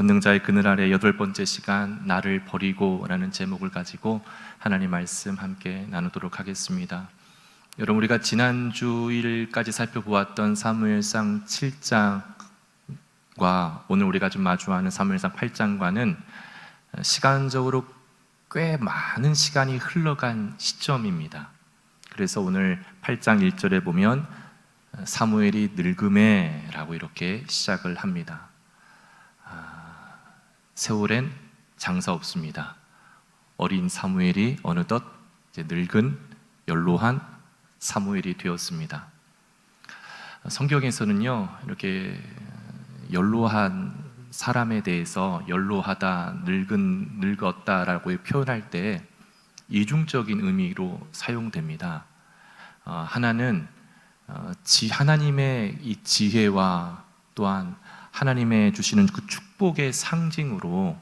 전능자의 그늘 아래 8번째 시간 나를 버리고 라는 제목을 가지고 하나님 말씀 함께 나누도록 하겠습니다. 여러분, 우리가 지난 주일까지 살펴보았던 사무엘상 7장과 오늘 우리가 좀 마주하는 사무엘상 8장과는 시간적으로 꽤 많은 시간이 흘러간 시점입니다. 그래서 오늘 8장 1절에 보면 사무엘이 늙음에 라고 이렇게 시작을 합니다. 세월엔 장사 없습니다. 어린 사무엘이 어느덧 이제 늙은 연로한 사무엘이 되었습니다. 성경에서는요, 이렇게 연로한 사람에 대해서 연로하다, 늙었다라고 표현할 때 이중적인 의미로 사용됩니다. 하나는 하나님의 이 지혜와 또한 하나님의 주시는 그 축복의 상징으로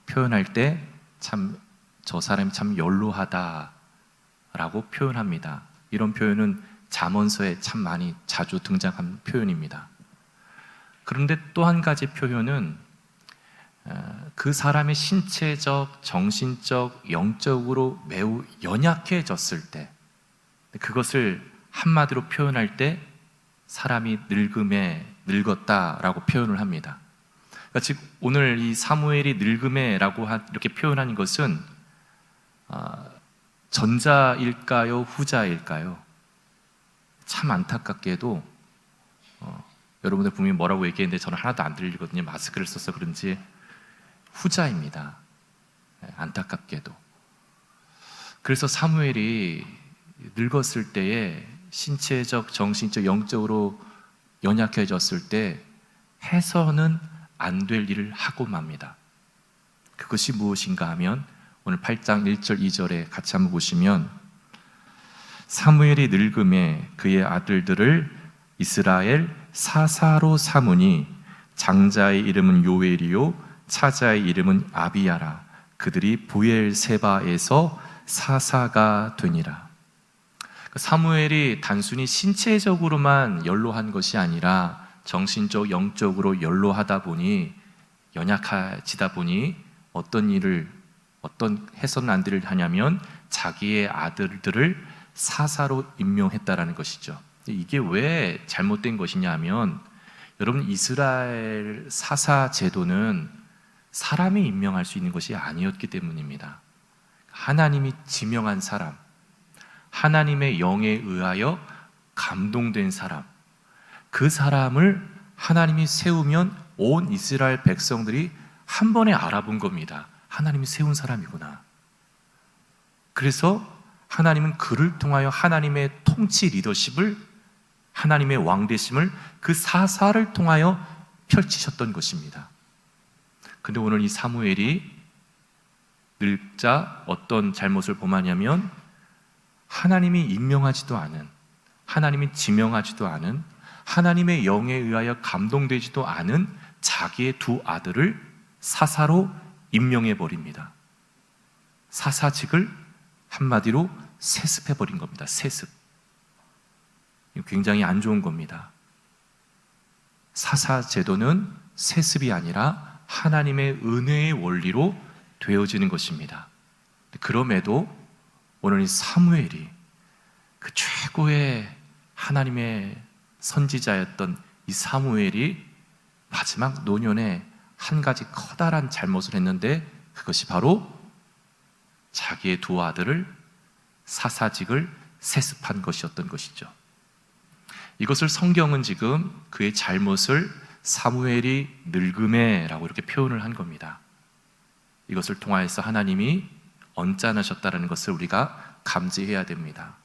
표현할 때 참 저 사람이 참 연로하다라고 표현합니다. 이런 표현은 잠언서에 참 많이 자주 등장한 표현입니다. 그런데 또 한 가지 표현은 그 사람의 신체적, 정신적, 영적으로 매우 연약해졌을 때, 그것을 한마디로 표현할 때 사람이 늙었다라고 표현을 합니다. 그러니까 즉 오늘 이 사무엘이 늙음에라고 이렇게 표현한 것은 전자일까요, 후자일까요? 참 안타깝게도 여러분들 분명히 뭐라고 얘기했는데 저는 하나도 안 들리거든요. 마스크를 써서 그런지 후자입니다. 안타깝게도. 그래서 사무엘이 늙었을 때에 신체적, 정신적, 영적으로 연약해졌을 때 해서는 안 될 일을 하고 맙니다. 그것이 무엇인가 하면 오늘 8장 1절 2절에 같이 한번 보시면 사무엘이 늙음에 그의 아들들을 이스라엘 사사로 삼으니 장자의 이름은 요엘이요 차자의 이름은 아비야라. 그들이 브엘세바에서 사사가 되니라. 사무엘이 단순히 신체적으로만 연로한 것이 아니라 정신적, 영적으로 연로하다 보니, 연약해지다 보니 어떤 해서는 안 될 일을 하냐면 자기의 아들들을 사사로 임명했다라는 것이죠. 이게 왜 잘못된 것이냐 하면, 여러분, 이스라엘 사사 제도는 사람이 임명할 수 있는 것이 아니었기 때문입니다. 하나님이 지명한 사람, 하나님의 영에 의하여 감동된 사람, 그 사람을 하나님이 세우면 온 이스라엘 백성들이 한 번에 알아본 겁니다. 하나님이 세운 사람이구나. 그래서 하나님은 그를 통하여 하나님의 통치 리더십을, 하나님의 왕되심을 그 사사를 통하여 펼치셨던 것입니다. 근데 오늘 이 사무엘이 늙자 어떤 잘못을 범하냐면 하나님이 임명하지도 않은, 하나님이 지명하지도 않은, 하나님의 영에 의하여 감동되지도 않은 자기의 두 아들을 사사로 임명해 버립니다. 사사직을 한마디로 세습해 버린 겁니다. 세습. 굉장히 안 좋은 겁니다. 사사 제도는 세습이 아니라 하나님의 은혜의 원리로 되어지는 것입니다. 그럼에도 오늘 이 사무엘이 그 최고의 하나님의 선지자였던 이 사무엘이 마지막 노년에 한 가지 커다란 잘못을 했는데, 그것이 바로 자기의 두 아들을 사사직을 세습한 것이었던 것이죠. 이것을 성경은 지금 그의 잘못을 사무엘이 늙음에라고 이렇게 표현을 한 겁니다. 이것을 통하여서 하나님이 언짢으셨다는 것을 우리가 감지해야 됩니다.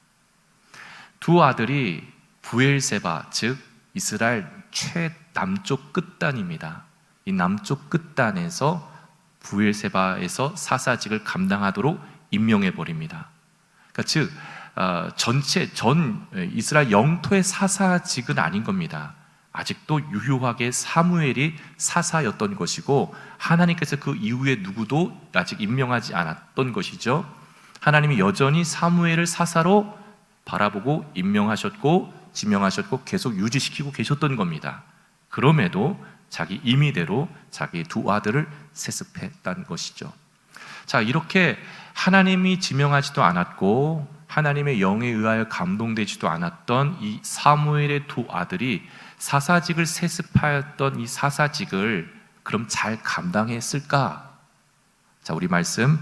두 아들이 브엘세바, 즉 이스라엘 최남쪽 끝단입니다. 이 남쪽 끝단에서 브엘세바에서 사사직을 감당하도록 임명해 버립니다. 그러니까 즉 전 이스라엘 영토의 사사직은 아닌 겁니다. 아직도 유효하게 사무엘이 사사였던 것이고, 하나님께서 그 이후에 누구도 아직 임명하지 않았던 것이죠. 하나님이 여전히 사무엘을 사사로 바라보고 임명하셨고 지명하셨고 계속 유지시키고 계셨던 겁니다. 그럼에도 자기 임의대로 자기 두 아들을 세습했다는 것이죠. 자, 이렇게 하나님이 지명하지도 않았고 하나님의 영에 의하여 감동되지도 않았던 이 사무엘의 두 아들이 사사직을 세습하였던 이 사사직을 그럼 잘 감당했을까? 자, 우리 말씀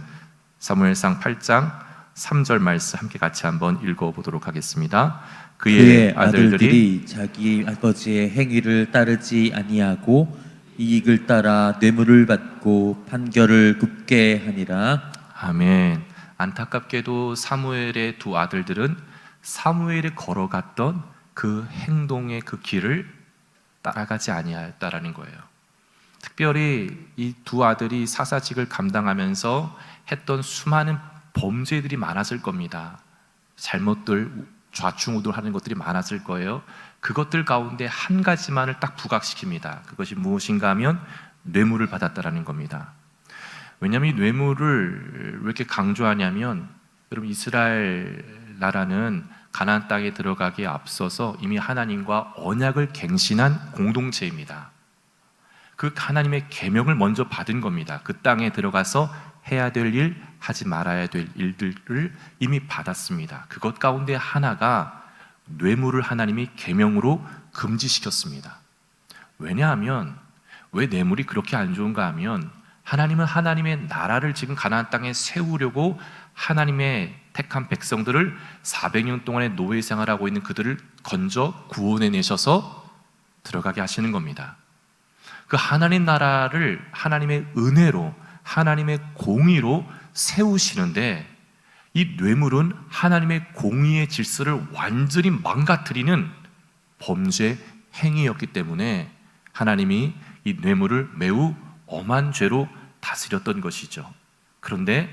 사무엘상 8장 3절 말씀 함께 같이 한번 읽어보도록 하겠습니다. 그의 아들들이 자기 아버지의 행위를 따르지 아니하고 이익을 따라 뇌물을 받고 판결을 굽게 하니라. 아멘. 안타깝게도 사무엘의 두 아들들은 사무엘이 걸어갔던 그 행동의 그 길을 따라가지 아니하였다라는 거예요. 특별히 이 두 아들이 사사직을 감당하면서 했던 수많은 범죄들이 많았을 겁니다. 잘못들, 좌충우돌하는 것들이 많았을 거예요. 그것들 가운데 한 가지만을 딱 부각시킵니다. 그것이 무엇인가 하면 뇌물을 받았다라는 겁니다. 왜냐하면 이 뇌물을 왜 이렇게 강조하냐면, 여러분, 이스라엘 나라는 가나안 땅에 들어가기에 앞서서 이미 하나님과 언약을 갱신한 공동체입니다. 그 하나님의 계명을 먼저 받은 겁니다. 그 땅에 들어가서 해야 될 일, 하지 말아야 될 일들을 이미 받았습니다. 그것 가운데 하나가 뇌물을 하나님이 계명으로 금지시켰습니다. 왜냐하면 왜 뇌물이 그렇게 안 좋은가 하면, 하나님은 하나님의 나라를 지금 가나안 땅에 세우려고 하나님의 택한 백성들을 400년 동안의 노예 생활하고 있는 그들을 건져 구원해 내셔서 들어가게 하시는 겁니다. 그 하나님 나라를 하나님의 은혜로, 하나님의 공의로 세우시는데, 이 뇌물은 하나님의 공의의 질서를 완전히 망가뜨리는 범죄 행위였기 때문에 하나님이 이 뇌물을 매우 엄한 죄로 다스렸던 것이죠. 그런데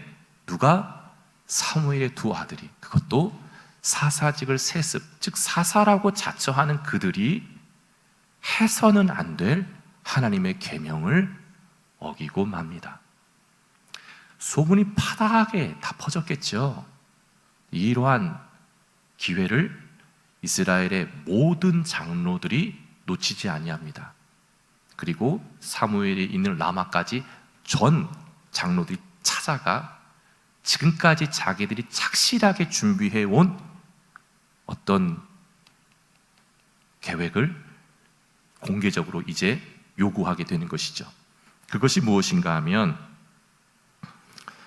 누가? 사무엘의 두 아들이, 그것도 사사직을 세습, 즉 사사라고 자처하는 그들이 해서는 안 될 하나님의 계명을 어기고 맙니다. 소문이 파다하게 다 퍼졌겠죠. 이러한 기회를 이스라엘의 모든 장로들이 놓치지 아니합니다. 그리고 사무엘이 있는 라마까지 전 장로들이 찾아가 지금까지 자기들이 착실하게 준비해온 어떤 계획을 공개적으로 이제 요구하게 되는 것이죠. 그것이 무엇인가 하면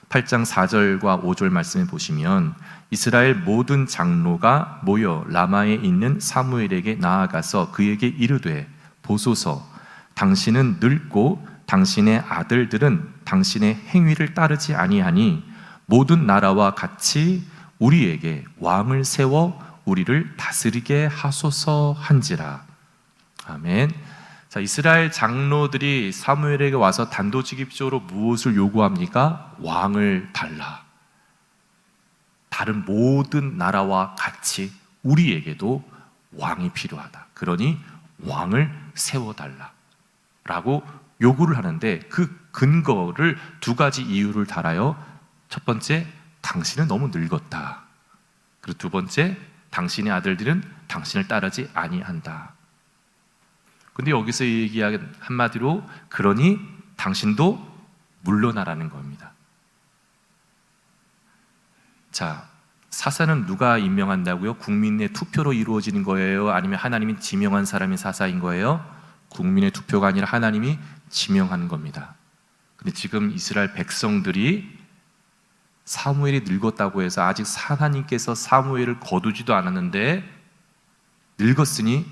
8장 4절과 5절 말씀에 보시면, 이스라엘 모든 장로가 모여 라마에 있는 사무엘에게 나아가서 그에게 이르되, 보소서, 당신은 늙고 당신의 아들들은 당신의 행위를 따르지 아니하니 모든 나라와 같이 우리에게 왕을 세워 우리를 다스리게 하소서 한지라. 아멘. 자, 이스라엘 장로들이 사무엘에게 와서 단도직입적으로 무엇을 요구합니까? 왕을 달라. 다른 모든 나라와 같이 우리에게도 왕이 필요하다. 그러니 왕을 세워달라 라고 요구를 하는데, 그 근거를 두 가지 이유를 달아요. 첫 번째, 당신은 너무 늙었다. 그리고 두 번째, 당신의 아들들은 당신을 따르지 아니한다. 근데 여기서 얘기하는 한마디로, 그러니 당신도 물러나라는 겁니다. 자, 사사는 누가 임명한다고요? 국민의 투표로 이루어지는 거예요? 아니면 하나님이 지명한 사람이 사사인 거예요? 국민의 투표가 아니라 하나님이 지명하는 겁니다. 근데 지금 이스라엘 백성들이 사무엘이 늙었다고 해서 아직 하나님께서 사무엘을 거두지도 않았는데 늙었으니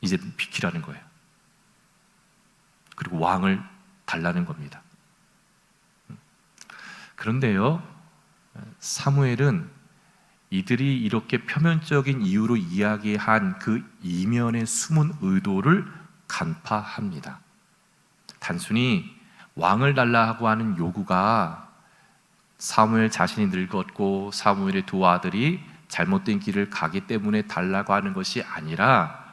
이제 비키라는 거예요. 그리고 왕을 달라는 겁니다. 그런데요, 사무엘은 이들이 이렇게 표면적인 이유로 이야기한 그 이면의 숨은 의도를 간파합니다. 단순히 왕을 달라고 하는 요구가 사무엘 자신이 늙었고 사무엘의 두 아들이 잘못된 길을 가기 때문에 달라고 하는 것이 아니라,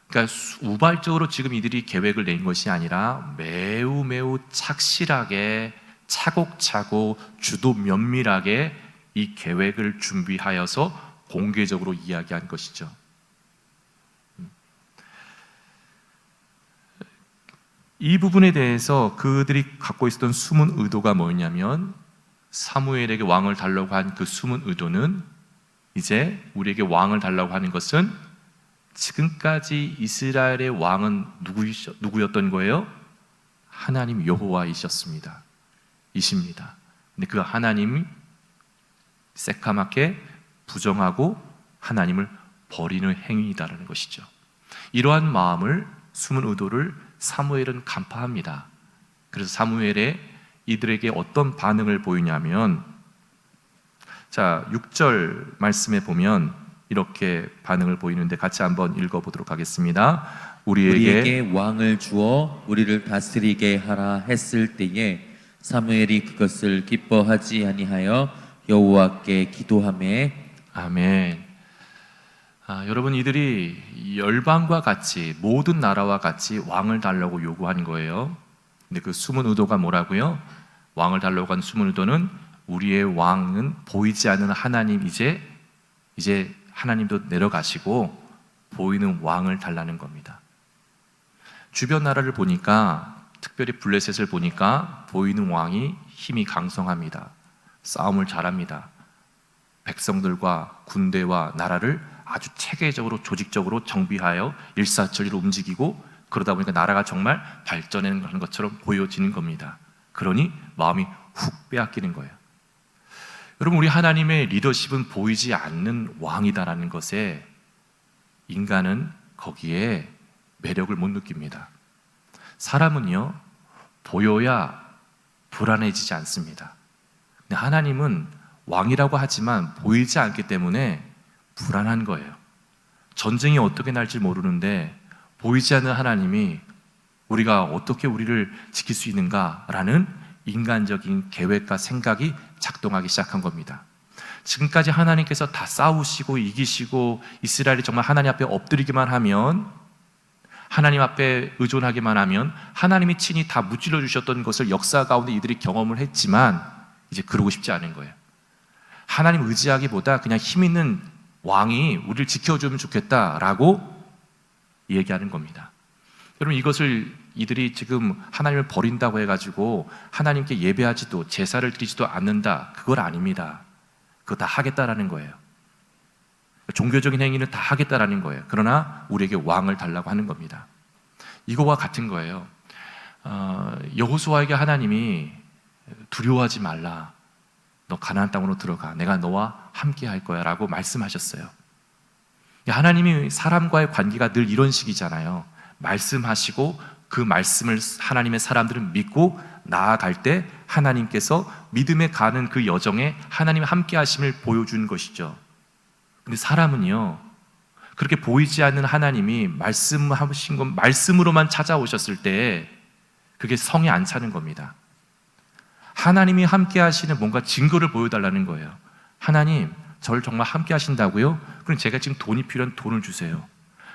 그러니까 우발적으로 지금 이들이 계획을 낸 것이 아니라 매우 착실하게 차곡차곡 주도 면밀하게 이 계획을 준비하여서 공개적으로 이야기한 것이죠. 이 부분에 대해서 그들이 갖고 있었던 숨은 의도가 뭐였냐면, 사무엘에게 왕을 달라고 한 그 숨은 의도는, 이제 우리에게 왕을 달라고 하는 것은 지금까지 이스라엘의 왕은 누구였던 거예요? 하나님 여호와이셨습니다. 이십니다. 근데 그 하나님이 새까맣게 부정하고 하나님을 버리는 행위이다라는 것이죠. 이러한 마음을, 숨은 의도를 사무엘은 간파합니다. 그래서 사무엘에 이들에게 어떤 반응을 보이냐면, 자 6절 말씀에 보면 이렇게 반응을 보이는데 같이 한번 읽어보도록 하겠습니다. 우리에게 왕을 주어 우리를 다스리게 하라 했을 때에 사무엘이 그것을 기뻐하지 아니하여 여호와께 기도하매. 아멘. 여러분, 이들이 열방과 같이, 모든 나라와 같이 왕을 달라고 요구한 거예요. 근데 그 숨은 의도가 뭐라고요? 왕을 달라고 한 숨은 의도는, 우리의 왕은 보이지 않는 하나님, 이제 하나님도 내려가시고 보이는 왕을 달라는 겁니다. 주변 나라를 보니까, 특별히 블레셋을 보니까 보이는 왕이 힘이 강성합니다. 싸움을 잘합니다. 백성들과 군대와 나라를 아주 체계적으로, 조직적으로 정비하여 일사천리로 움직이고, 그러다 보니까 나라가 정말 발전하는 것처럼 보여지는 겁니다. 그러니 마음이 훅 빼앗기는 거예요. 여러분, 우리 하나님의 리더십은 보이지 않는 왕이다라는 것에 인간은 거기에 매력을 못 느낍니다. 사람은요, 보여야 불안해지지 않습니다. 근데 하나님은 왕이라고 하지만 보이지 않기 때문에 불안한 거예요. 전쟁이 어떻게 날지 모르는데 보이지 않는 하나님이 우리가 어떻게 우리를 지킬 수 있는가라는 인간적인 계획과 생각이 작동하기 시작한 겁니다. 지금까지 하나님께서 다 싸우시고 이기시고 이스라엘이 정말 하나님 앞에 엎드리기만 하면, 하나님 앞에 의존하기만 하면 하나님이 친히 다 무찔러 주셨던 것을 역사 가운데 이들이 경험을 했지만, 이제 그러고 싶지 않은 거예요. 하나님 의지하기보다 그냥 힘 있는 왕이 우리를 지켜주면 좋겠다라고 얘기하는 겁니다. 여러분, 이것을 이들이 지금 하나님을 버린다고 해가지고 하나님께 예배하지도 제사를 드리지도 않는다, 그걸 아닙니다. 그거 다 하겠다라는 거예요. 종교적인 행위는 다 하겠다라는 거예요. 그러나 우리에게 왕을 달라고 하는 겁니다. 이거와 같은 거예요. 여호수아에게 하나님이 두려워하지 말라, 너 가나안 땅으로 들어가, 내가 너와 함께 할 거야 라고 말씀하셨어요. 하나님이 사람과의 관계가 늘 이런 식이잖아요. 말씀하시고 그 말씀을 하나님의 사람들은 믿고 나아갈 때 하나님께서 믿음에 가는 그 여정에 하나님의 함께 하심을 보여주는 것이죠. 근데 사람은요, 그렇게 보이지 않는 하나님이 말씀하신 것, 말씀으로만 찾아오셨을 때 그게 성에 안 차는 겁니다. 하나님이 함께 하시는 뭔가 증거를 보여달라는 거예요. 하나님, 저를 정말 함께 하신다고요? 그럼 제가 지금 돈이 필요한 돈을 주세요.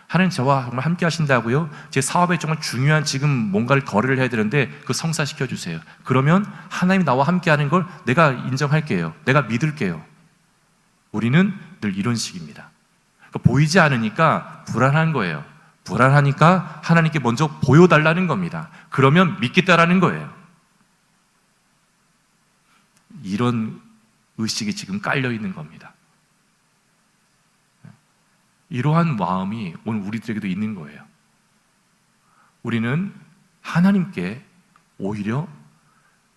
하나님, 저와 정말 함께 하신다고요? 제 사업에 정말 중요한 지금 뭔가를 거래를 해야 되는데 그 성사시켜 주세요. 그러면 하나님이 나와 함께 하는 걸 내가 인정할게요. 내가 믿을게요. 우리는 늘 이런 식입니다. 그러니까 보이지 않으니까 불안한 거예요. 불안하니까 하나님께 먼저 보여달라는 겁니다. 그러면 믿겠다라는 거예요. 이런 의식이 지금 깔려 있는 겁니다. 이러한 마음이 오늘 우리들에게도 있는 거예요. 우리는 하나님께 오히려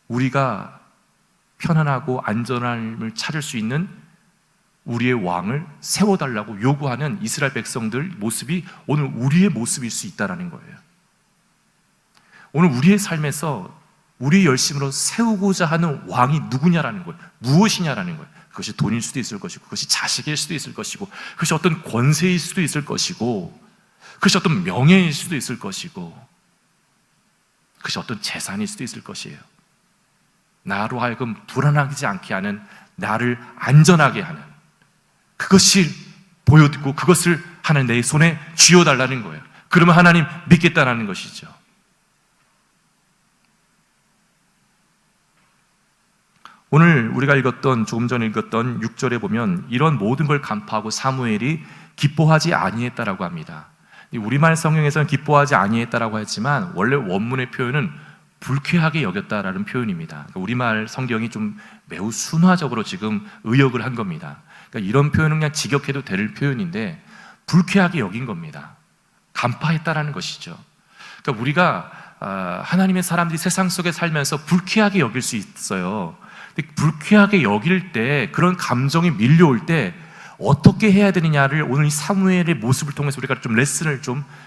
우리가 편안하고 안전함을 찾을 수 있는 우리의 왕을 세워달라고 요구하는 이스라엘 백성들 모습이 오늘 우리의 모습일 수 있다는 거예요. 오늘 우리의 삶에서 우리의 열심으로 세우고자 하는 왕이 누구냐라는 거예요. 무엇이냐라는 거예요. 그것이 돈일 수도 있을 것이고, 그것이 자식일 수도 있을 것이고, 그것이 어떤 권세일 수도 있을 것이고, 그것이 어떤 명예일 수도 있을 것이고, 그것이 어떤 재산일 수도 있을 것이에요. 나로 하여금 불안하지 않게 하는, 나를 안전하게 하는, 그것이 보여드리고 그것을 하나님 내 손에 쥐어달라는 거예요. 그러면 하나님 믿겠다라는 것이죠. 오늘 우리가 읽었던, 조금 전에 읽었던 6절에 보면 이런 모든 걸 간파하고 사무엘이 기뻐하지 아니했다라고 합니다. 이 우리말 성경에서는 기뻐하지 아니했다라고 했지만 원래 원문의 표현은 불쾌하게 여겼다라는 표현입니다. 그러니까 우리말 성경이 좀 매우 순화적으로 지금 의역을 한 겁니다. 그러니까 이런 표현은 그냥 직역해도 될 표현인데 불쾌하게 여긴 겁니다. 간파했다라는 것이죠. 그러니까 우리가 하나님의 사람들이 세상 속에 살면서 불쾌하게 여길 수 있어요. 근데 불쾌하게 여길 때, 그런 감정이 밀려올 때 어떻게 해야 되느냐를 오늘 이 사무엘의 모습을 통해서 우리가 좀 레슨을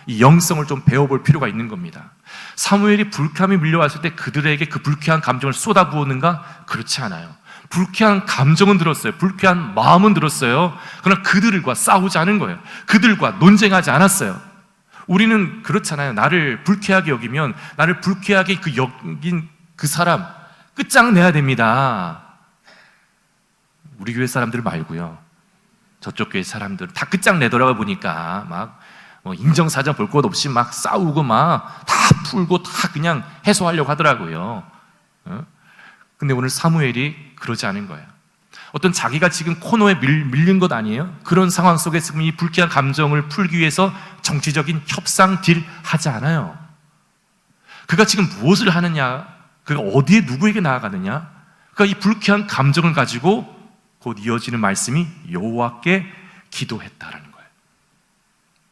이 영성을 좀 배워볼 필요가 있는 겁니다. 사무엘이 불쾌함이 밀려왔을 때 그들에게 그 불쾌한 감정을 쏟아부었는가? 그렇지 않아요. 불쾌한 감정은 들었어요. 불쾌한 마음은 들었어요. 그러나 그들과 싸우지 않은 거예요. 그들과 논쟁하지 않았어요. 우리는 그렇잖아요. 나를 불쾌하게 여기면 나를 불쾌하게 여긴 그 사람 끝장내야 됩니다. 우리 교회 사람들 말고요. 저쪽 교회 사람들 다 끝장내더라고 보니까 막 인정사정 볼 것 없이 막 싸우고 막 다 풀고 다 그냥 해소하려고 하더라고요. 근데 오늘 사무엘이 그러지 않은 거예요. 어떤 자기가 지금 코너에 밀린 것 아니에요? 그런 상황 속에 지금 이 불쾌한 감정을 풀기 위해서 정치적인 협상 딜 하지 않아요. 그가 지금 무엇을 하느냐? 그가 어디에 누구에게 나아가느냐? 그가 이 불쾌한 감정을 가지고 곧 이어지는 말씀이 여호와께 기도했다라는 거예요.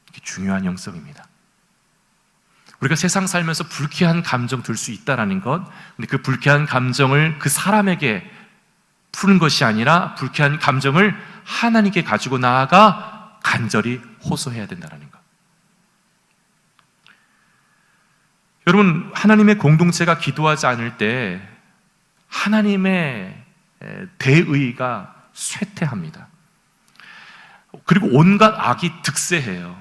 이게 중요한 영성입니다. 우리가 세상 살면서 불쾌한 감정 들 수 있다라는 것, 근데 그 불쾌한 감정을 그 사람에게 푸는 것이 아니라 불쾌한 감정을 하나님께 가지고 나아가 간절히 호소해야 된다는 것. 여러분, 하나님의 공동체가 기도하지 않을 때 하나님의 대의가 쇠퇴합니다. 그리고 온갖 악이 득세해요.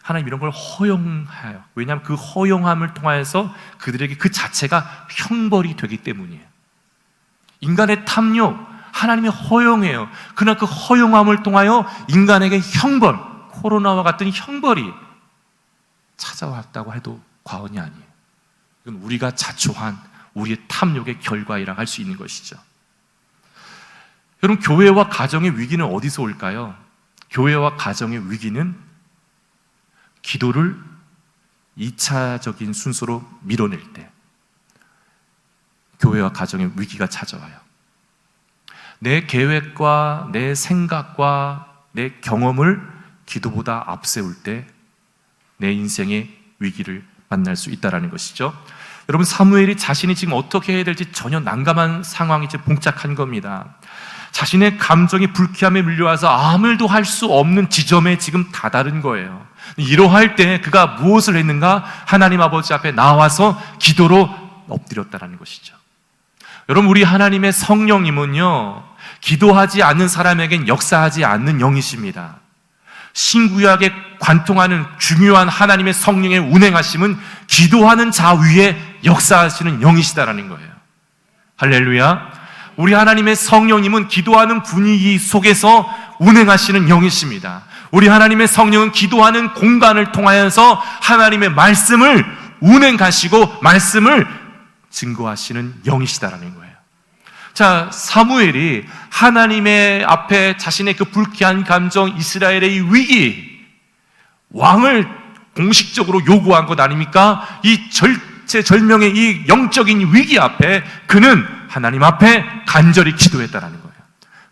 하나님 이런 걸 허용해요. 왜냐하면 그 허용함을 통하여서 그들에게 그 자체가 형벌이 되기 때문이에요. 인간의 탐욕, 하나님이 허용해요. 그러나 그 허용함을 통하여 인간에게 형벌, 코로나와 같은 형벌이 찾아왔다고 해도 과언이 아니에요. 이건 우리가 자초한 우리의 탐욕의 결과이라 할 수 있는 것이죠. 여러분, 교회와 가정의 위기는 어디서 올까요? 교회와 가정의 위기는 기도를 2차적인 순서로 밀어낼 때 교회와 가정의 위기가 찾아와요. 내 계획과 내 생각과 내 경험을 기도보다 앞세울 때 내 인생의 위기를 만날 수 있다는 것이죠. 여러분, 사무엘이 자신이 지금 어떻게 해야 될지 전혀 난감한 상황이 지금 봉착한 겁니다. 자신의 감정이 불쾌함에 밀려와서 아무 일도 할 수 없는 지점에 지금 다다른 거예요. 이러할 때 그가 무엇을 했는가? 하나님 아버지 앞에 나와서 기도로 엎드렸다는 것이죠. 여러분, 우리 하나님의 성령님은요, 기도하지 않는 사람에겐 역사하지 않는 영이십니다. 신구약에 관통하는 중요한 하나님의 성령의 운행하심은 기도하는 자 위에 역사하시는 영이시다라는 거예요. 할렐루야. 우리 하나님의 성령님은 기도하는 분위기 속에서 운행하시는 영이십니다. 우리 하나님의 성령은 기도하는 공간을 통하여서 하나님의 말씀을 운행하시고 말씀을 증거하시는 영이시다라는 거예요. 자, 사무엘이 하나님의 앞에 자신의 그 불쾌한 감정, 이스라엘의 이 위기, 왕을 공식적으로 요구한 것 아닙니까? 이 절체절명의 이 영적인 위기 앞에 그는 하나님 앞에 간절히 기도했다라는 거예요.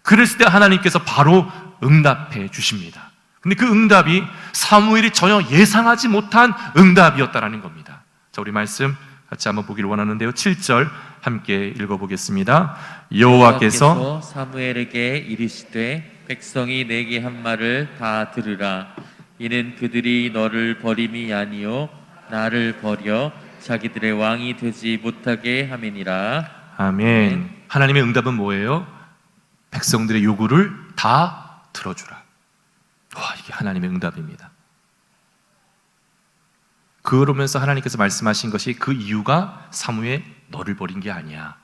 그랬을 때 하나님께서 바로 응답해 주십니다. 근데 그 응답이 사무엘이 전혀 예상하지 못한 응답이었다라는 겁니다. 자, 우리 말씀 같이 한번 보기를 원하는데요. 7절 함께 읽어보겠습니다. 여호와께서 사무엘에게 이르시되 백성이 내게 한 말을 다 들으라. 이는 그들이 너를 버림이 아니요 나를 버려 자기들의 왕이 되지 못하게 함이니라. 아멘. 하나님의 응답은 뭐예요? 백성들의 요구를 다 들어주라. 와, 이게 하나님의 응답입니다. 그러면서 하나님께서 말씀하신 것이 그 이유가 사무엘, 너를 버린 게 아니야.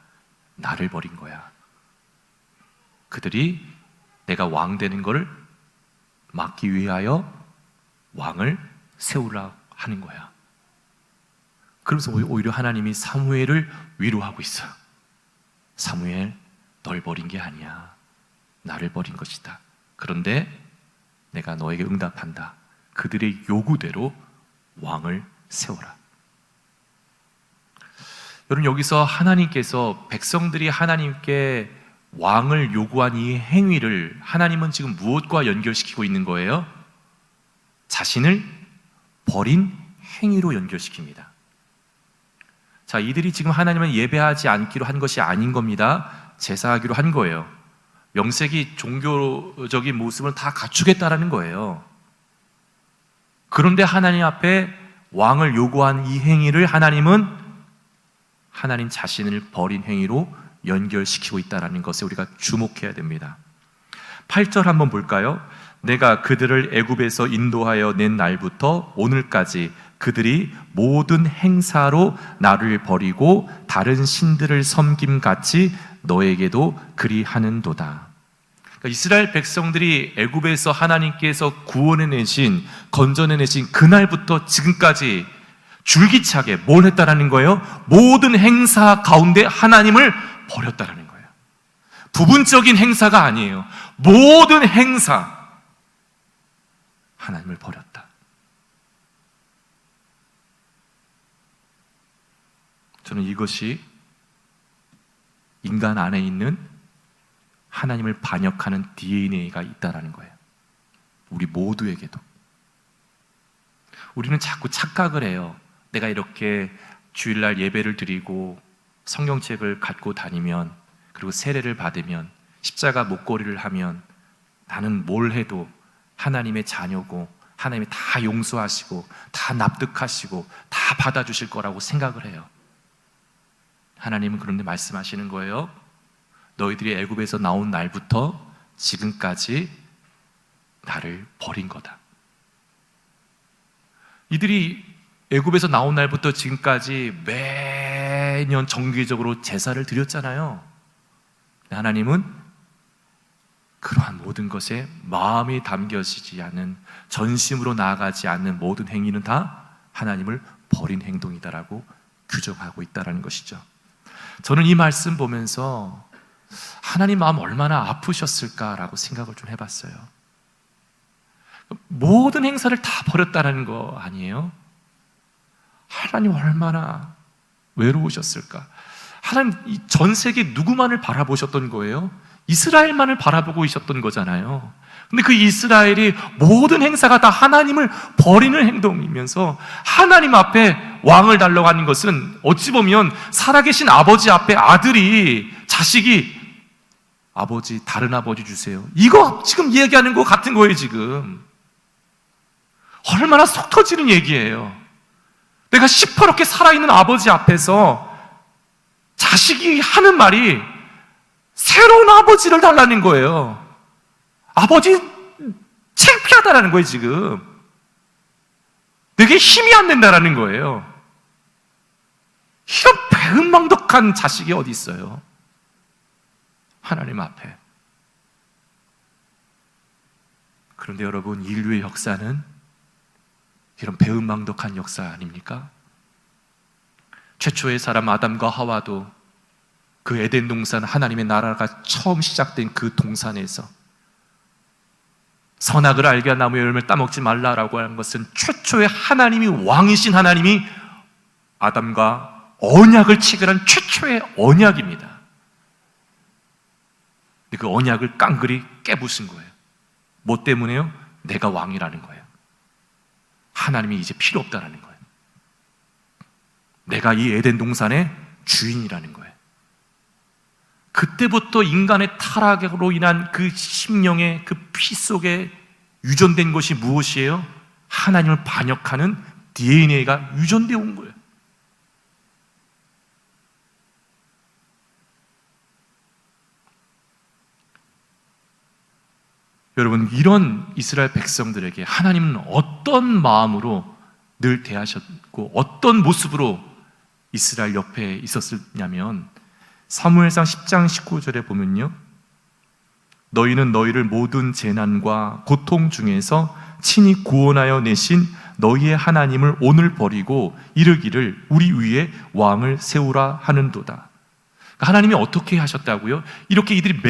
나를 버린 거야. 그들이 내가 왕 되는 것을 막기 위하여 왕을 세우라 하는 거야. 그러면서 오히려 하나님이 사무엘을 위로하고 있어요. 사무엘, 널 버린 게 아니야. 나를 버린 것이다. 그런데 내가 너에게 응답한다. 그들의 요구대로 왕을 세워라. 여러분, 여기서 하나님께서 백성들이 하나님께 왕을 요구한 이 행위를 하나님은 지금 무엇과 연결시키고 있는 거예요? 자신을 버린 행위로 연결시킵니다. 자, 이들이 지금 하나님을 예배하지 않기로 한 것이 아닌 겁니다. 제사하기로 한 거예요. 명색이 종교적인 모습을 다 갖추겠다라는 거예요. 그런데 하나님 앞에 왕을 요구한 이 행위를 하나님은 하나님 자신을 버린 행위로 연결시키고 있다는 것에 우리가 주목해야 됩니다. 8절 한번 볼까요? 내가 그들을 애굽에서 인도하여 낸 날부터 오늘까지 그들이 모든 행사로 나를 버리고 다른 신들을 섬김같이 너에게도 그리하는도다. 그러니까 이스라엘 백성들이 애굽에서 하나님께서 구원해내신, 건져내신 그날부터 지금까지 줄기차게 뭘 했다라는 거예요? 모든 행사 가운데 하나님을 버렸다라는 거예요. 부분적인 행사가 아니에요. 모든 행사 하나님을 버렸다. 저는 이것이 인간 안에 있는 하나님을 반역하는 DNA가 있다라는 거예요. 우리 모두에게도. 우리는 자꾸 착각을 해요. 내가 이렇게 주일날 예배를 드리고 성경책을 갖고 다니면, 그리고 세례를 받으면, 십자가 목걸이를 하면 나는 뭘 해도 하나님의 자녀고 하나님이 다 용서하시고 다 납득하시고 다 받아주실 거라고 생각을 해요. 하나님은 그런데 말씀하시는 거예요. 너희들이 애굽에서 나온 날부터 지금까지 나를 버린 거다. 이들이 애굽에서 나온 날부터 지금까지 매년 정기적으로 제사를 드렸잖아요. 하나님은 그러한 모든 것에 마음이 담겨지지 않는, 전심으로 나아가지 않는 모든 행위는 다 하나님을 버린 행동이다라고 규정하고 있다는 것이죠. 저는 이 말씀 보면서 하나님 마음 얼마나 아프셨을까라고 생각을 좀 해봤어요. 모든 행사를 다 버렸다는 거 아니에요? 하나님 얼마나 외로우셨을까? 하나님 전 세계 누구만을 바라보셨던 거예요? 이스라엘만을 바라보고 있었던 거잖아요. 근데 그 이스라엘이 모든 행사가 다 하나님을 버리는 행동이면서 하나님 앞에 왕을 달라고 하는 것은 어찌 보면 살아계신 아버지 앞에 아들이, 자식이 아버지, 다른 아버지 주세요, 이거 지금 얘기하는 거 같은 거예요. 지금 얼마나 속 터지는 얘기예요. 내가 시퍼렇게 살아있는 아버지 앞에서 자식이 하는 말이 새로운 아버지를 달라는 거예요. 아버지 창피하다라는 거예요. 지금 내게 힘이 안 된다라는 거예요. 이런 배은망덕한 자식이 어디 있어요? 하나님 앞에. 그런데 여러분, 인류의 역사는 이런 배은망덕한 역사 아닙니까? 최초의 사람 아담과 하와도 그 에덴 동산, 하나님의 나라가 처음 시작된 그 동산에서 선악을 알게 한 나무의 열매를 따먹지 말라라고 하는 것은 최초의 하나님이, 왕이신 하나님이 아담과 언약을 체결한 최초의 언약입니다. 근데 그 언약을 깡그리 깨부순 거예요. 뭐 때문에요? 내가 왕이라는 거예요. 하나님이 이제 필요 없다라는 거예요. 내가 이 에덴 동산의 주인이라는 거예요. 그때부터 인간의 타락으로 인한 그 심령의 그 피 속에 유전된 것이 무엇이에요? 하나님을 반역하는 DNA가 유전되어 온 거예요. 여러분, 이런 이스라엘 백성들에게 하나님은 어떤 마음으로 늘 대하셨고 어떤 모습으로 이스라엘 옆에 있었냐면, 사무엘상 10장 19절에 보면요, 너희는 너희를 모든 재난과 고통 중에서 친히 구원하여 내신 너희의 하나님을 오늘 버리고 이르기를 우리 위에 왕을 세우라 하는도다. 하나님이 어떻게 하셨다고요? 이렇게 이들이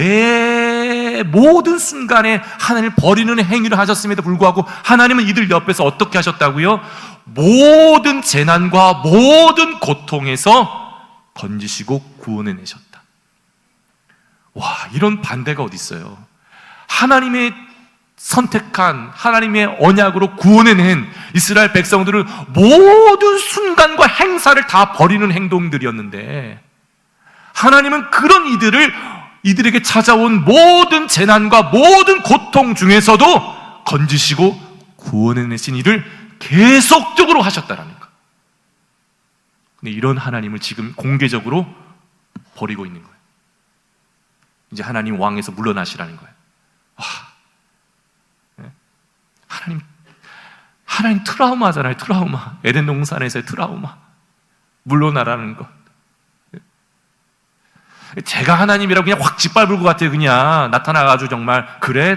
때에 모든 순간에 하나님을 버리는 행위를 하셨음에도 불구하고 하나님은 이들 옆에서 어떻게 하셨다고요? 모든 재난과 모든 고통에서 건지시고 구원해내셨다. 와, 이런 반대가 어디 있어요? 하나님의 선택한 하나님의 언약으로 구원해낸 이스라엘 백성들은 모든 순간과 행사를 다 버리는 행동들이었는데, 하나님은 그런 이들에게 찾아온 모든 재난과 모든 고통 중에서도 건지시고 구원해내신 일을 계속적으로 하셨다라는 것. 근데 이런 하나님을 지금 공개적으로 버리고 있는 거예요. 이제 하나님 왕에서 물러나시라는 거예요. 와, 하나님 트라우마잖아요. 트라우마. 에덴 동산에서의 트라우마. 물러나라는 것. 제가 하나님이라고 그냥 확 짓밟을 것 같아요. 그냥 나타나가지고 정말 그래?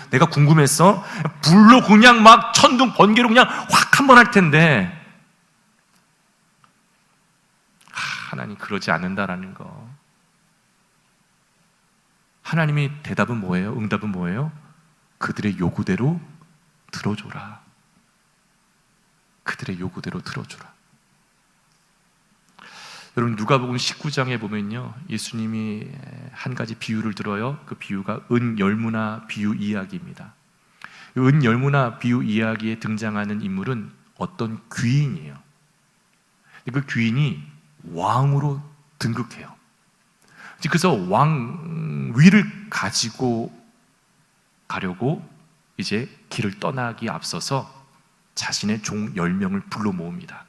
내가 궁금했어? 불로 그냥 막 천둥 번개로 그냥 확 한 번 할 텐데, 하나님 그러지 않는다라는 거. 하나님의 대답은 뭐예요? 응답은 뭐예요? 그들의 요구대로 들어줘라. 그들의 요구대로 들어줘라. 여러분, 누가복음 19장에 보면요, 예수님이 한 가지 비유를 들어요. 그 비유가 은열무나 비유 이야기입니다. 은열무나 비유 이야기에 등장하는 인물은 어떤 귀인이에요. 그 귀인이 왕으로 등극해요. 그래서 왕위를 가지고 가려고 이제 길을 떠나기 앞서서 자신의 종 10명을 불러 모읍니다.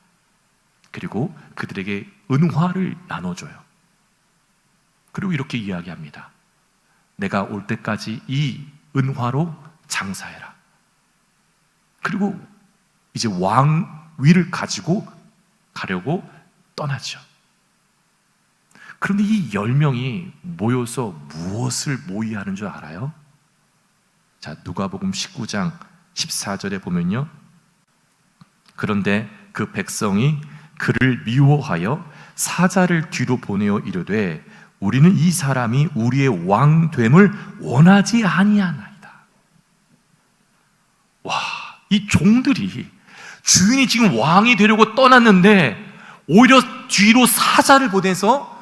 그리고 그들에게 은화를 나눠줘요. 그리고 이렇게 이야기합니다. 내가 올 때까지 이 은화로 장사해라. 그리고 이제 왕위를 가지고 가려고 떠나죠. 그런데 이 10명이 모여서 무엇을 모의하는 줄 알아요? 자, 누가복음 19장 14절에 보면요, 그런데 그 백성이 그를 미워하여 사자를 뒤로 보내어 이르되 우리는 이 사람이 우리의 왕됨을 원하지 아니하나이다. 와, 이 종들이 주인이 지금 왕이 되려고 떠났는데 오히려 뒤로 사자를 보내서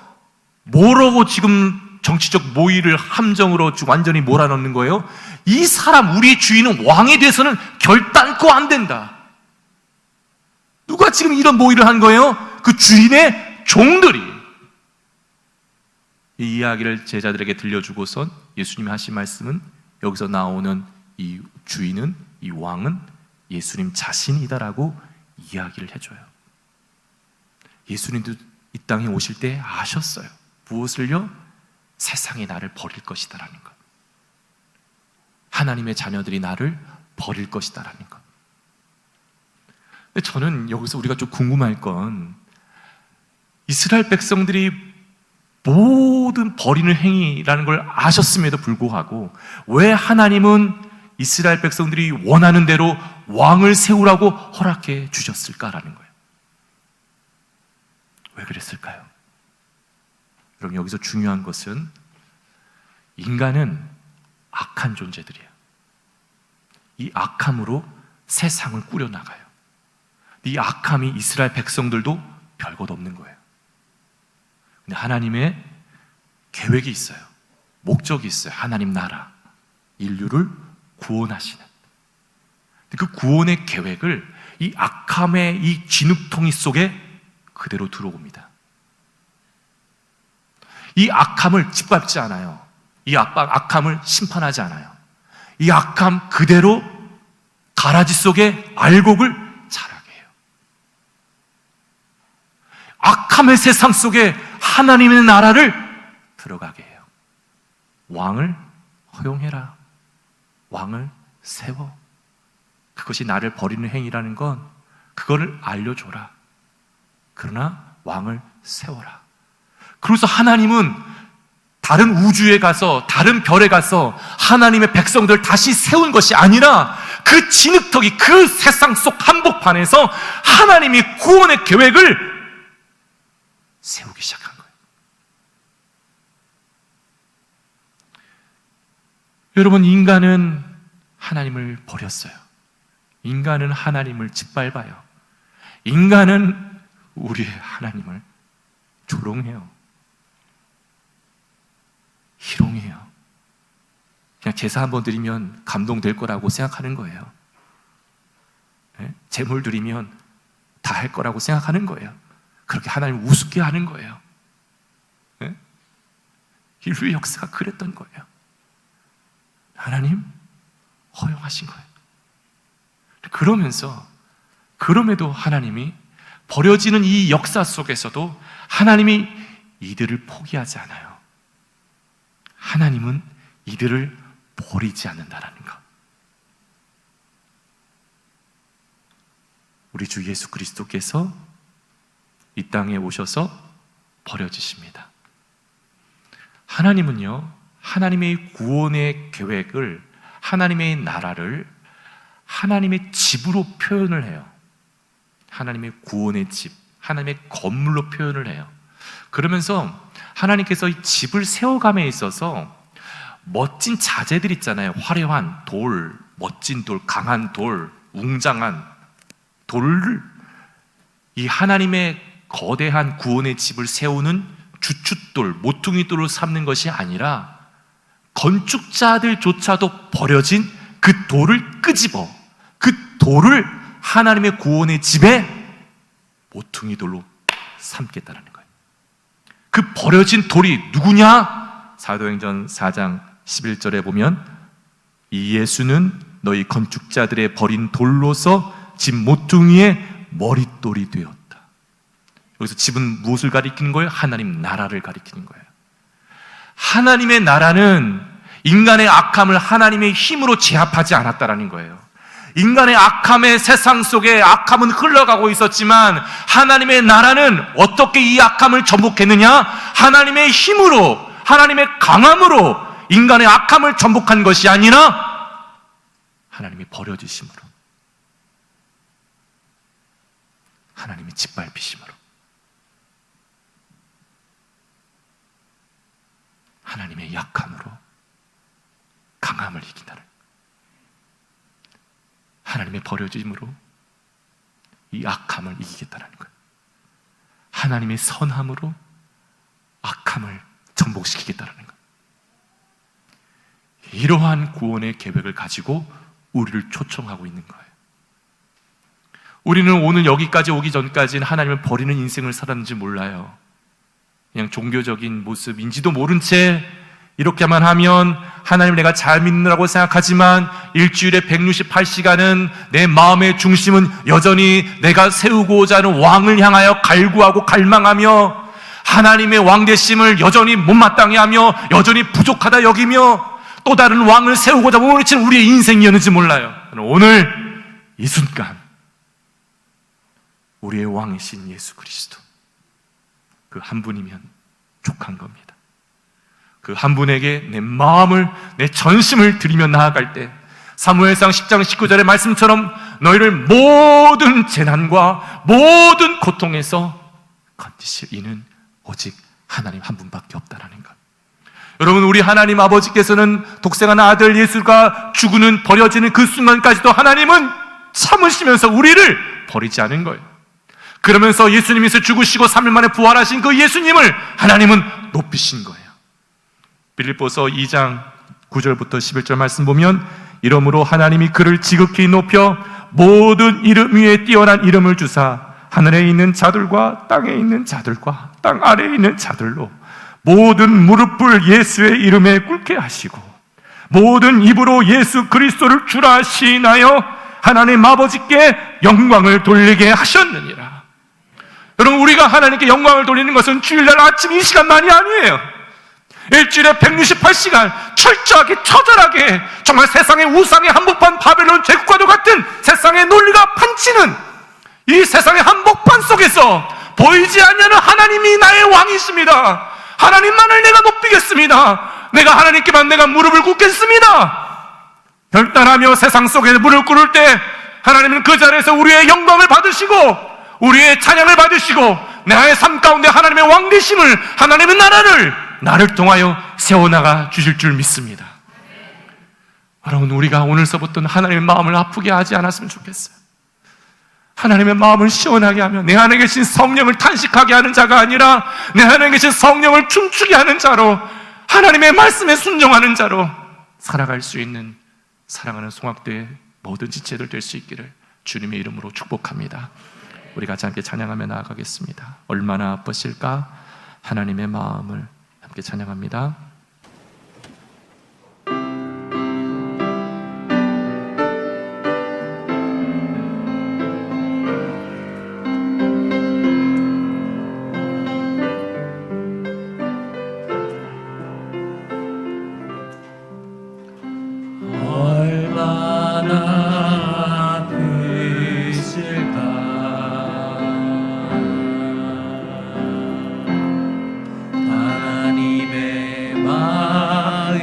뭐라고 지금 정치적 모의를 함정으로 완전히 몰아넣는 거예요? 이 사람, 우리 주인은 왕이 돼서는 결단코 안 된다. 누가 지금 이런 모의를 한 거예요? 그 주인의 종들이. 이 이야기를 제자들에게 들려주고선 예수님이 하신 말씀은, 여기서 나오는 이 주인은, 이 왕은 예수님 자신이다라고 이야기를 해줘요. 예수님도 이 땅에 오실 때 아셨어요. 무엇을요? 세상이 나를 버릴 것이다라는 것. 하나님의 자녀들이 나를 버릴 것이다라는 것. 근데 저는 여기서 우리가 좀 궁금할 건, 이스라엘 백성들이 모든 버리는 행위라는 걸 아셨음에도 불구하고 왜 하나님은 이스라엘 백성들이 원하는 대로 왕을 세우라고 허락해 주셨을까라는 거예요. 왜 그랬을까요? 여러분, 여기서 중요한 것은 인간은 악한 존재들이에요. 이 악함으로 세상을 꾸려나가요. 이 악함이 이스라엘 백성들도 별것 없는 거예요. 근데 하나님의 계획이 있어요. 목적이 있어요. 하나님 나라, 인류를 구원하시는 그 구원의 계획을 이 악함의 이 진흙통이 속에 그대로 들어옵니다. 이 악함을 짓밟지 않아요. 이 악함을 심판하지 않아요. 이 악함 그대로 가라지 속에 알곡을 자라게 해요. 악함의 세상 속에 하나님의 나라를 들어가게 해요. 왕을 허용해라. 왕을 세워. 그것이 나를 버리는 행위라는 건 그거를 알려줘라. 그러나 왕을 세워라. 그래서 하나님은 다른 우주에 가서, 다른 별에 가서 하나님의 백성들을 다시 세운 것이 아니라 그 진흙터기, 그 세상 속 한복판에서 하나님이 구원의 계획을 세우기 시작한 거예요. 여러분, 인간은 하나님을 버렸어요. 인간은 하나님을 짓밟아요. 인간은 우리의 하나님을 조롱해요. 희롱해요. 그냥 제사 한번 드리면 감동될 거라고 생각하는 거예요. 제물 드리면 다 할 거라고 생각하는 거예요. 그렇게 하나님을 우습게 하는 거예요. 인류의 역사가 그랬던 거예요. 하나님 허용하신 거예요. 그럼에도 하나님이 버려지는 이 역사 속에서도 하나님이 이들을 포기하지 않아요. 하나님은 이들을 버리지 않는다라는 것. 우리 주 예수 그리스도께서 이 땅에 오셔서 버려지십니다. 하나님은요, 하나님의 구원의 계획을, 하나님의 나라를 하나님의 집으로 표현을 해요. 하나님의 구원의 집, 하나님의 건물로 표현을 해요. 그러면서 하나님께서 이 집을 세워감에 있어서 멋진 자재들 있잖아요. 화려한 돌, 멋진 돌, 강한 돌, 웅장한 돌을, 이 하나님의 거대한 구원의 집을 세우는 주춧돌, 모퉁이돌을 삼는 것이 아니라 건축자들조차도 버려진 그 돌을 끄집어 그 돌을 하나님의 구원의 집에 모퉁이돌로 삼겠다는 거예요. 그 버려진 돌이 누구냐? 사도행전 4장 11절에 보면 이 예수는 너희 건축자들의 버린 돌로서 집 모퉁이의 머릿돌이 되었다. 여기서 집은 무엇을 가리키는 거예요? 하나님 나라를 가리키는 거예요. 하나님의 나라는 인간의 악함을 하나님의 힘으로 제압하지 않았다라는 거예요. 인간의 악함의 세상 속에 악함은 흘러가고 있었지만 하나님의 나라는 어떻게 이 악함을 전복했느냐? 하나님의 힘으로, 하나님의 강함으로 인간의 악함을 전복한 것이 아니라 하나님이 버려지심으로, 하나님이 짓밟히심으로, 하나님의 약함으로 강함을 이긴다는, 하나님의 버려짐으로 이 악함을 이기겠다는 거예요. 하나님의 선함으로 악함을 전복시키겠다는 거예요. 이러한 구원의 계획을 가지고 우리를 초청하고 있는 거예요. 우리는 오늘 여기까지 오기 전까지는 하나님을 버리는 인생을 살았는지 몰라요. 그냥 종교적인 모습인지도 모른 채 이렇게만 하면 하나님을 내가 잘 믿느라고 생각하지만 일주일에 168시간은 내 마음의 중심은 여전히 내가 세우고자 하는 왕을 향하여 갈구하고 갈망하며 하나님의 왕되심을 여전히 못마땅해 하며 여전히 부족하다 여기며 또 다른 왕을 세우고자 몸부림치는 우리의 인생이었는지 몰라요. 오늘 이 순간 우리의 왕이신 예수 그리스도, 그 한 분이면 족한 겁니다. 그 한 분에게 내 마음을, 내 전심을 드리며 나아갈 때 사무엘상 10장 19절의 말씀처럼 너희를 모든 재난과 모든 고통에서 건지실 이는 오직 하나님 한 분밖에 없다라는 것. 여러분, 우리 하나님 아버지께서는 독생한 아들 예수가 죽는, 버려지는 그 순간까지도 하나님은 참으시면서 우리를 버리지 않은 거예요. 그러면서 예수님께서 죽으시고 3일 만에 부활하신 그 예수님을 하나님은 높이신 거예요. 빌립보서 2장 9절부터 11절 말씀 보면 이러므로 하나님이 그를 지극히 높여 모든 이름 위에 뛰어난 이름을 주사 하늘에 있는 자들과 땅에 있는 자들과 땅 아래에 있는 자들로 모든 무릎을 예수의 이름에 꿇게 하시고 모든 입으로 예수 그리스도를 주라 하시나요 하나님 아버지께 영광을 돌리게 하셨느니라. 여러분, 우리가 하나님께 영광을 돌리는 것은 주일날 아침 이 시간만이 아니에요. 일주일에 168시간 철저하게 처절하게 정말 세상의 우상의 한복판 바벨론 제국과도 같은 세상의 논리가 판치는 이 세상의 한복판 속에서 보이지 않는 하나님이 나의 왕이십니다. 하나님만을 내가 높이겠습니다. 내가 하나님께만 내가 무릎을 꿇겠습니다. 결단하며 세상 속에 무릎 꿇을 때 하나님은 그 자리에서 우리의 영광을 받으시고 우리의 찬양을 받으시고 나의 삶 가운데 하나님의 왕되심을, 하나님의 나라를 나를 통하여 세워나가 주실 줄 믿습니다. 여러분, 우리가 오늘서부터는 하나님의 마음을 아프게 하지 않았으면 좋겠어요. 하나님의 마음을 시원하게 하며 내 안에 계신 성령을 탄식하게 하는 자가 아니라 내 안에 계신 성령을 춤추게 하는 자로, 하나님의 말씀에 순종하는 자로 살아갈 수 있는 사랑하는 송악교의 모든 지체들 될 수 있기를 주님의 이름으로 축복합니다. 우리 같이 함께 찬양하며 나아가겠습니다. 얼마나 아프실까? 하나님의 마음을 함께 찬양합니다. 얼마나 아프실까? 하나님의 마음은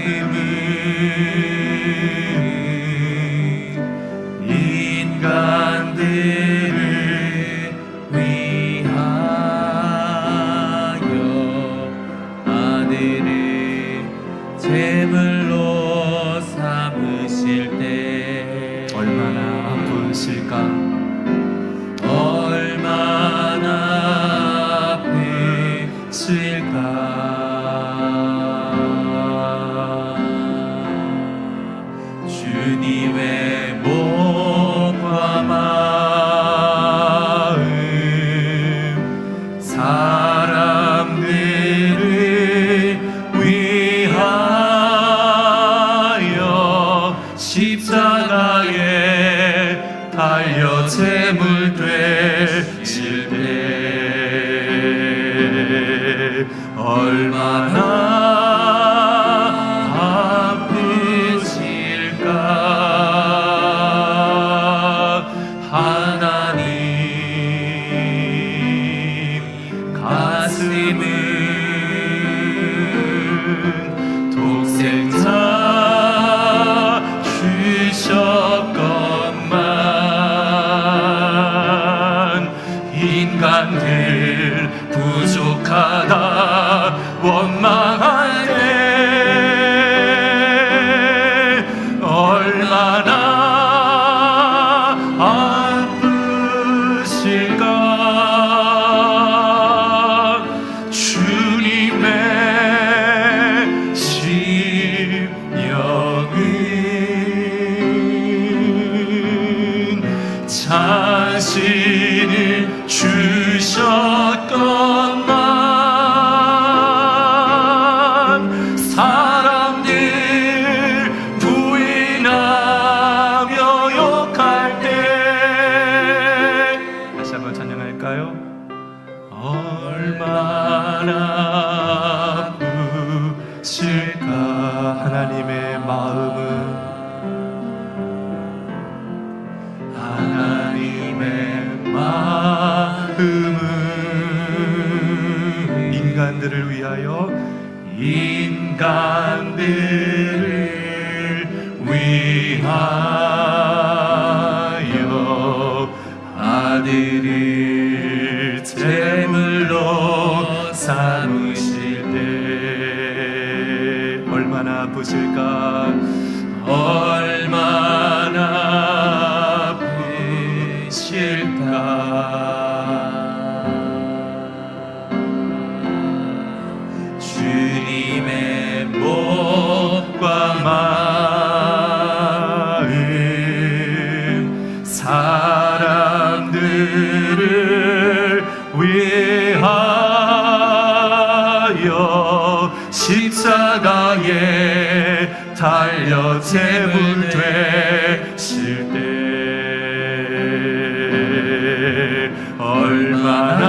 인간들을 위하여 아들을 제물로 삼으실 때 얼마나 아프실까? 얼마나 아프실까? 주님의 몸과 마음 사람들을 위하여 십자가에 달려 제물 되실 때 얼마나 아프실까? 하나님 가슴은 독생자 주셨건만 인간들 부족하다 원망할 때 얼마나 아프실까? 주님의 심령은 자신을 주셨건만 사람들 부인하며 욕할 때 다시 한번 찬양할까요? 얼마나 아프실까? 하나님의 마음은 인간들을 위하여 아들을 제물로 삼으실 때 얼마나 아프실까? 얼마나 아프실까? 주님의 몸과 마음 사람들을 위하여 십자가에 달려 제물 되실 때 얼마나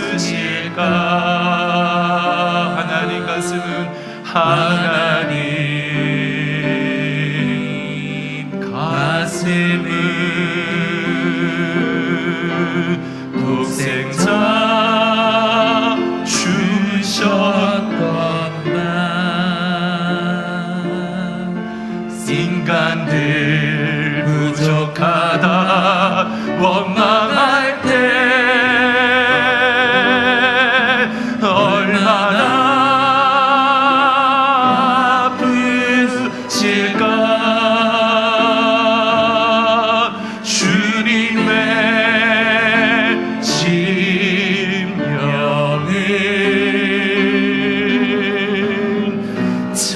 아프실까? 하나님 가슴은 독생자 주셨건만 인간들 부족하다 원망할 때 얼마나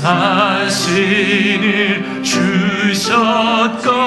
자신을 주셨거늘